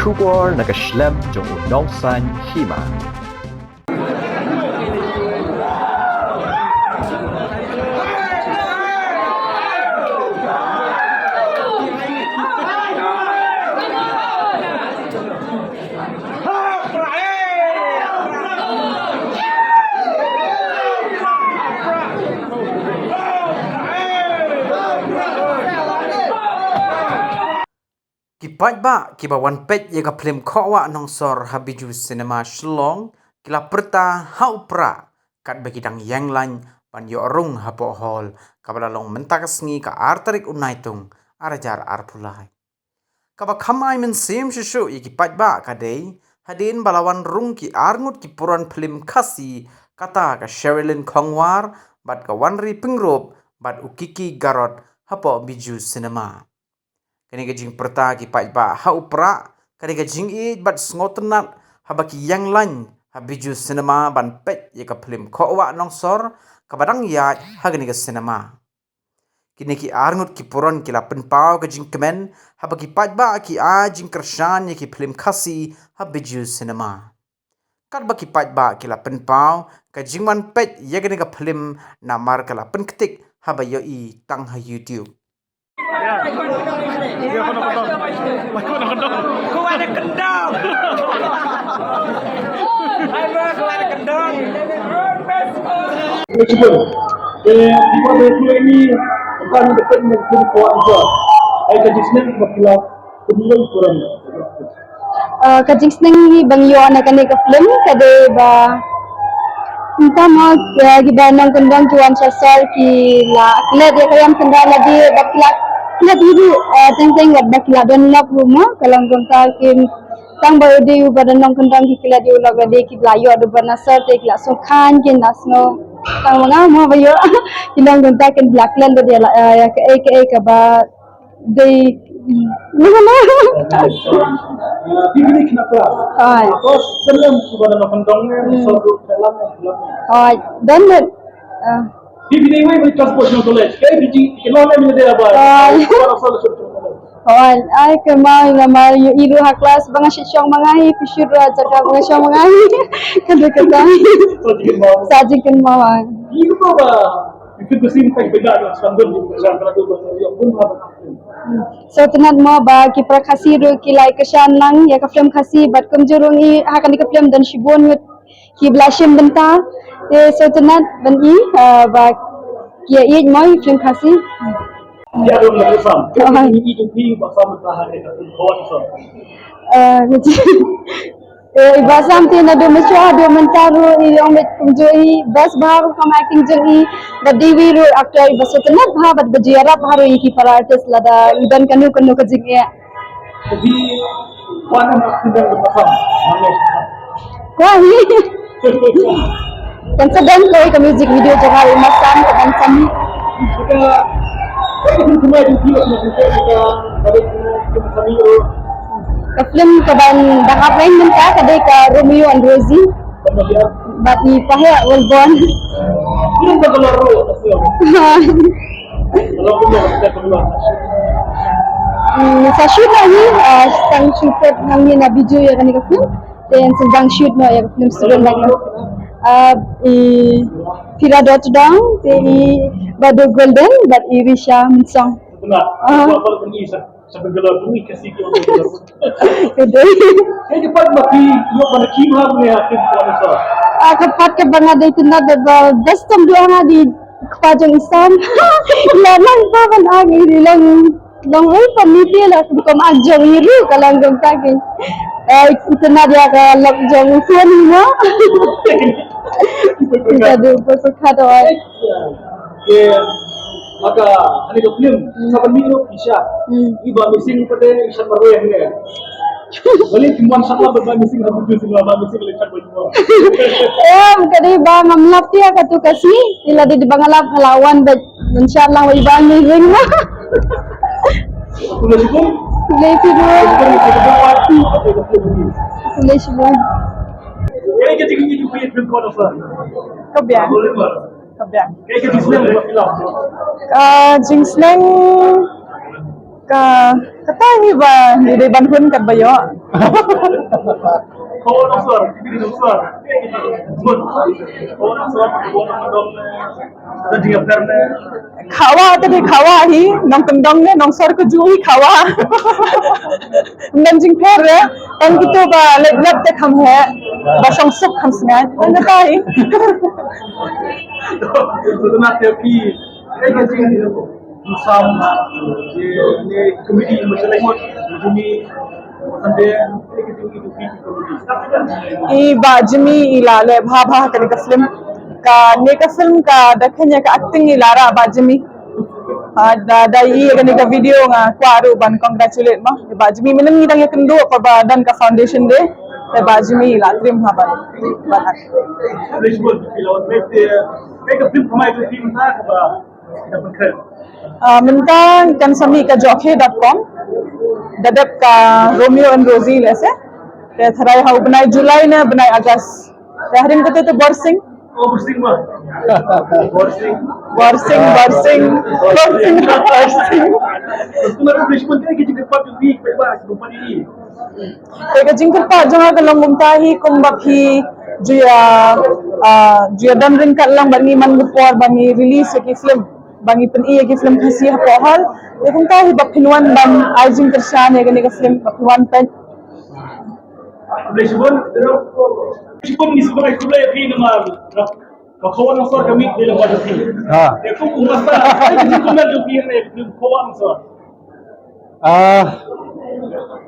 bersyukur nak keslem jong unongsan hima. Kipat ba kiba wan pet ye ka film khawa nong sor habiju cinema shlong kila perta haupra kat bagi dang yang lan pan yo rung hapo hol kabala long mentak sngi ka artarik unaitung arajar arpulai kaba khamai men sim shishu ye kipat ba kadei hadin balawan rung ki arngut ki puran film khasi kata ka Sherilyn Khongwar bat ka wanri pingrop bat ukiki garot hapo biju cinema kani ka jing perta ki pai ba ha upra kani ka jing I bat sngotenat habaki yang lan habiju cinema ban pet ye ka film khawa nong sor ka badang ya hagani ka cinema kini ki arngut ki puron ki la penpau ka jing kemen habaki pai ba ki a jing kershan ye ki film khasi habiju cinema kat baki pai ba ki la penpau ka jing man pet ye kani ka film namar ka la penketik habayo I tang ha YouTube. Kau ada kendang. Kau ada kendang. Cuba. Di mana film ini bukan dekat dengan film kawan juga. Saya kaji senang berkilau kedua kurang. Kajing senang ni bang yo anak anak ke film kade ba entah mau giba nang kendang tuan sasar ki la klet dia kayam kendang lagi baklat klet itu teng baklat dan lap rumah kalau gonta kim tang baru dia pada nang kendang ki klet dia lag dia ki layo ada banasar te ki so khan ki nasno tang manga mo bayo kilang gonta kan blackland dia ke ba they Ini kenapa? Hai. Terus dalam sebuah nafandangnya satu dalam. Dan Di video ini transportation college. Kayak biji kelana mina apa? ay kemay naman yung ilu ha class banga sisyong mangahi pisur aja ka mga siyong mangahi kada sajing kan mawang Ini apa? Itu kesim tak beda dengan standar di antara dua yang pun apa? so tenat mo ba ki prakasiru ki lai kasyan lang ya ka film khasi bat kum jurungi hakan di ka film dan shibon yut ki blashim benta so tenat ban I ba ki I mo film khasi Dia ada yang bersam. Ini itu bersama tahan itu kawan so. Basam tin ado mesra ado mentaru ilong met kumjoi bas baru kam acting joi badiwi ro actor baso tenat bha bad bajiara bharu ki para artist lada dan kanu ka jingya Jadi kawan yang sedang bersam. wahi kan sedang ko music video jaga masan kan sami Kita cuma di video kita pada kami ka film ka ban dang apain menta kadai ka Romeo and Rosie kemudian bat ni pahya Wolborn belum keluar kalau belum kita keluar sa shoot na ni sang shoot nang ni na video ya kan ka film then sedang shoot no ya film student lagi Tira dot down the Bado Golden but Irisha Minsong. benar kalau pergi sampai gelar bumi kasih ke Kedai. Saya cepat bagi lo pada kimah ni akhir puasa. Kapat ke bang ada itu na the best of dua na di kepajang Islam. Lalang pa ban agi lang long oi pamiti la kum ajong iru kalanggong kagin. Itu na dia ka lok jong suan mo. Kita ada berkata maka ini ke film sama minggu bisa iba missing pada isan baru yang ni balik cuma salah berbagai missing habis tu semua missing lekat baju kadi ba mamlap dia katu kasi ila di bangalap lawan but insyaallah wa ibang ni ring na tulis itu kulay sibo kayak kita ingin itu film kau apa kabyang boleh ber kabyang kayak kita film film jingslang kata hi ba ni de ban hun kat bayo. Kau nak suar, ini nak suar. Good. Kau nak suar, kau nak mendom. Dan juga karena Khawa tadi khawa hi nong kendong ne nong sor ko ju hi khawa. Nan jing pher re tan gitu ba lep lep te kham he. Ba song sup kham sngai. Tan kata hi. itu nak tepi. Ini kasi usam ni komedi macam lemot, jumi sampai ini kasi itu komedi. I ba jimi ila le bha bha kani ka film ka ne ka film ka dakhanya ka acting ila ra ba jimi. Da i kani ka video nga kwaru ban congratulate ma. Ba jimi minang ngidang ya kendo pa ba dan ka foundation de. Ba jimi ila trim ha ba. Lisbon, kalau mereka film kemai itu film tak apa, dapat keren. Minta kan sami ka jokhe.com dadap ka Romeo and Rosie lese te tharai hau banai July na banai August te harin ko te borsing Oh, bersing mah. Bersing. borsing Kemarin Lisbon tu kita dapat week, lepas lupa ini. te ka jingkul pa janga ka long mumtahi kumbaphi juya dan ring ka lang bangi man gupor bangi release ki film bangi pen iya ki film khasi ha pohal te kung ta hi baphinwan ban ajing kershan ya ka film baphinwan pen Lisbon ni sebenarnya sekolah yang ini nama. Kau kawan asal kami di dalam wadah ini. Aku umat tak. Ini komen tu biar ni kawan asal.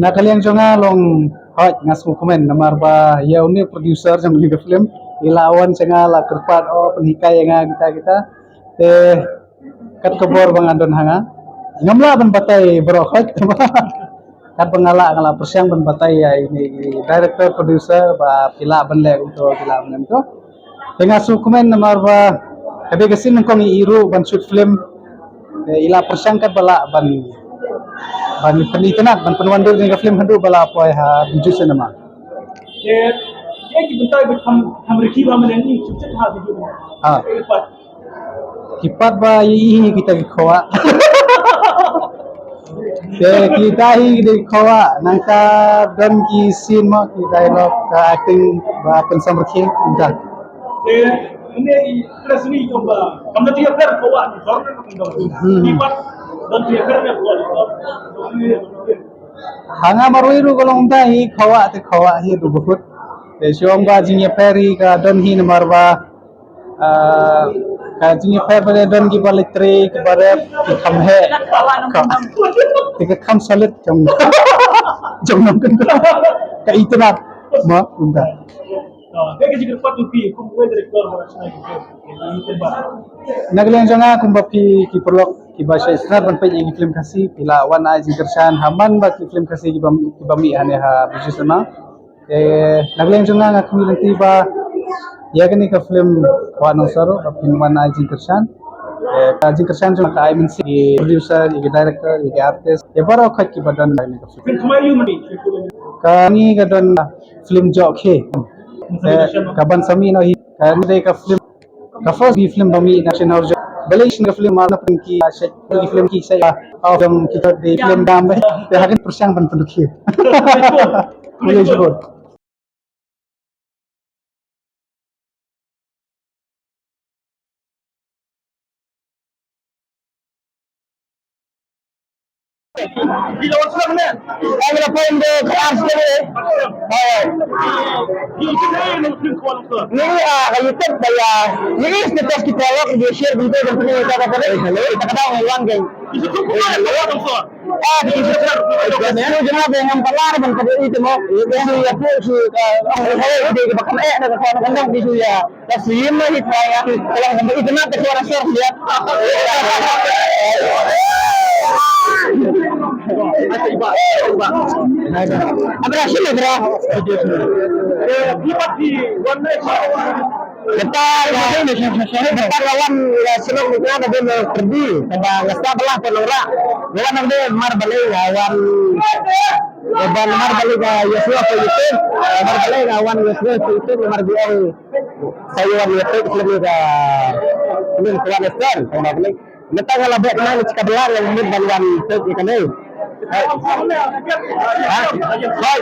Nakaliang jonga long hot ngasmu komen namar ba ya uni producer jam liga film ilawan cenga la kerpat penhikai nga kita te kat kebor bang andon hanga ngamla ban batai bro hot kat ngala persiang ban batai ya ini director producer ba pila ban le untuk pila ban to te ngasu komen namar ba kade gasin kong iru ban shoot film ila persiang kat bala ban penitenat ban penwandur dengan film handu bala apa ha biju cinema Kita bentar ham reki ba melani cucuk ha video ni. Lepas kipat ba ini kita khawa kita hi di khawa nangka dan ki scene ma ki dialogue ka acting ba pensam rekhi entah ini terus ni coba. Kamu tu ya per kawan, sorang nak tinggal. Lipat dan tu ya per ni kawan. hanga maruiru golong da hi khawa te khawa hi du bahut te siom ba jingya peri ka dan hi namar ba ka jingya per ba dan ki balitri ke bare ki kham he ka kham salit jom nam kan ka itna ma unda Dia kerja dekat tu pi, aku buat direktor mana sana gitu. Ini tebak. nagalian jonga kumbapi ki perlok ki bahasa israt ban pe yang film kasih pila wan ai jingkershan haman ba ki film kasih ki bami ane ha biju sama nagalian jonga ngakmi nanti ba ya kini ka film wan saro ba film wan ai jingkershan ka jingkershan jonga ka ai min si producer ki director ki artist ya baro khat ki badan ba ni ka film Kemarin you mani. kami ka don film jokhe kaban sami no hi kan de ka film ka first bi film bami national balish ka film mana pun ki film ki saya jam kita di film dam te hakin persiang ban penduk hi boleh sebut Di luar sana ni. Kamera pun de keras de Ini ni film kawan asal. ni ka YouTube daya ni status kita wak di share video dan punya kita pada hello kita kada orang geng Itu tu kawan asal. di situ jangan dengan pelar ban pada itu mo itu ya pu su di bakam na kawan kandang di su ya taslim ni saya kalau sampai itu nak suara share ya Abra sila bra. Lipat di warna Kita lawan selok kita ada pergi sama ngesta belah pelora. Bukan ada mar balik lawan Ban mar balik Yosua ke YouTube, mar balik lawan Yosua ke YouTube mar biar saya wan YouTube lebih ke belum kuat Western, kalau balik Nata ngala bet na cika belar yang mid banwan tek ikan ni. Baik,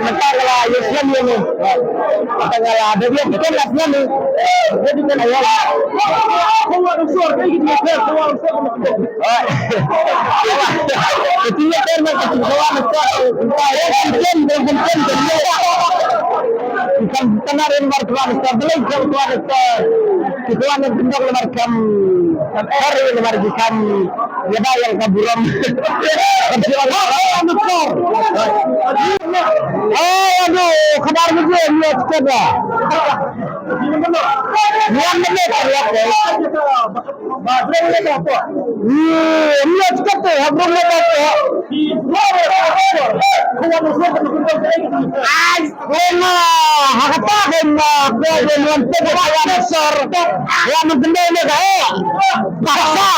nata ngala Islam ni. Nata ngala ada dia bukan Islam ni. Jadi kan ayat. Kawan unsur kayak gitu ya, kawan unsur. Ketiga terma kawan unsur. Bukan tenarin markawan unsur, belum kawan unsur. Kawan yang bendok markam hari yang markam yada yang kaburam. Aduh, kadar juga lihat kita. Yang mana terlihat? Baterai ni apa? Lihat kita, habis apa? Kawan unsur ay, wala, hakata kena pwede monte kawan unsur. Yang maganda ni kaya. Paksa.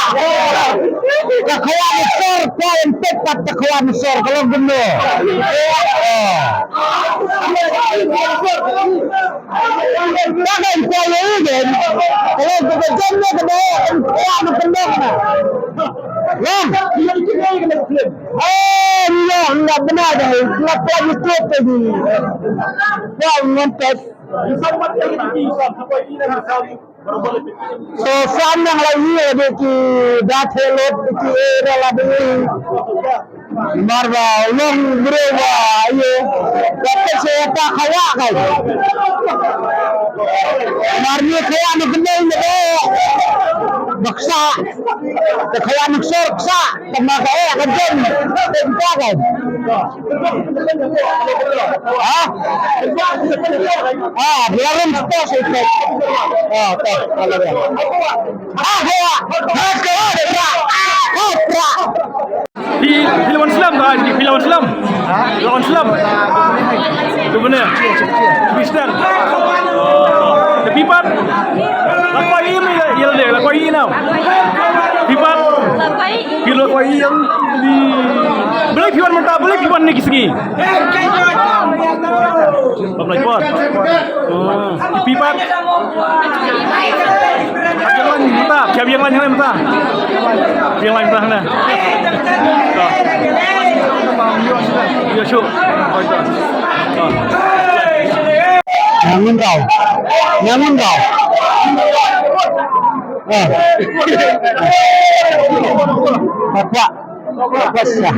Kawan unsur, kawan tepat kawan unsur kalau benar. Jangan kaya ini. Kalau bekerjanya kena kawan benar. Enggak benar dah. Kenapa YouTube tadi? Kau nonton. So sama lagi ada ki datelot ki era lagi. Marwa long berwa ayo. Kata siapa kaya kan? Marni kaya ni kena ni. Baksa. Kaya ni sorksa. Tamaga kan? Kan? Biarin stos itu. Kalau dia. Di lawan Islam kan? Di lawan Islam. Lawan Islam. Itu benar. Kristen. Tapi pan. Lakoi ini ya dia. Lakoi ini now. Pipan. Lakoi yang di. Boleh piwan mentah, boleh piwan ni kisah. Apa lagi buat? Pipan. Yang lain mentah. Siapa yang lain mentah? Yang lain mentah mana? Ya syuk. Nyamun kau. Bapak sah.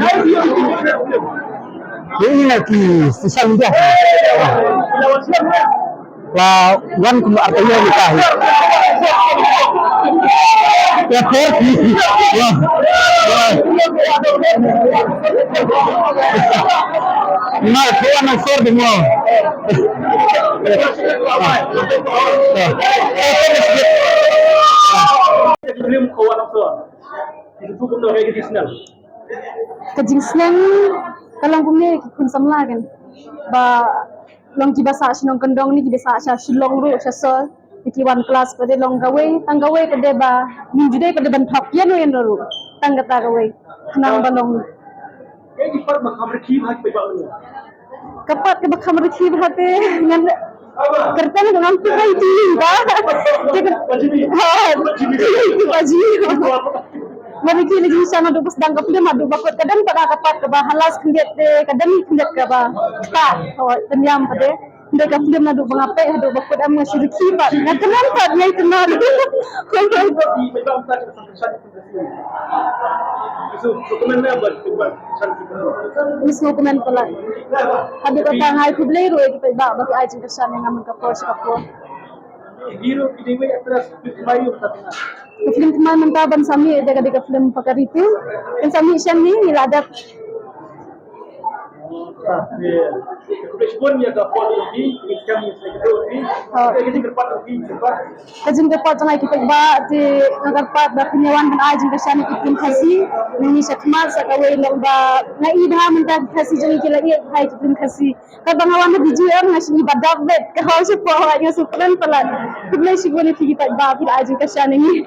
Ini lagi susah dia. Lah, wan kuno artinya nikah. Ya pergi. Nah, saya nak sor demo. Film kawan unsur. Itu pun dah kayak gitu senang. Kajing senang kalau kami kun samla kan. Ba long kibasa sinong kendong ni kibasa sa silong ru sa sol. Ikiwan kelas pada long gawe, tang gawe pada ba minjude pada bentok yan ru. Tang kata gawe. Nang balong. Kayak di part makam rekib hak pegang ni. Kapat ke bakam rekib hate ngan kertas dengan pirai tinggi ba. Baji. Mereka lagi sana duduk sedang kapal madu bakut kadang pada kapat ke bah halas kendet kadang kendet ke bah tak tenyam pada hendak kapal madu mengapai duduk bakut am syiriki ba ngatenan tak nyai tenar Misu komen pala ada kata ngai kublai ro kita ba bagi ajin kesan yang aman kapal sekapal Hero kini terus mayu tapi film teman mentaban sami dekat film pakar itu dan sami siang ni niladap Respon ya kapal ini kami sedang ini kerpat lagi cepat. Kajing dapat sangai kita ba di nagapat ba penyawan kan ajin kesan ikin kasi ni sakmal sakawai lang ba naidha mentag kasi jeng kila iya hai ikin kasi kabangawan na biju am ngasih ibadat bet kahau sipo nga supran pala kublay siguro kita ba pila ajin kesan ini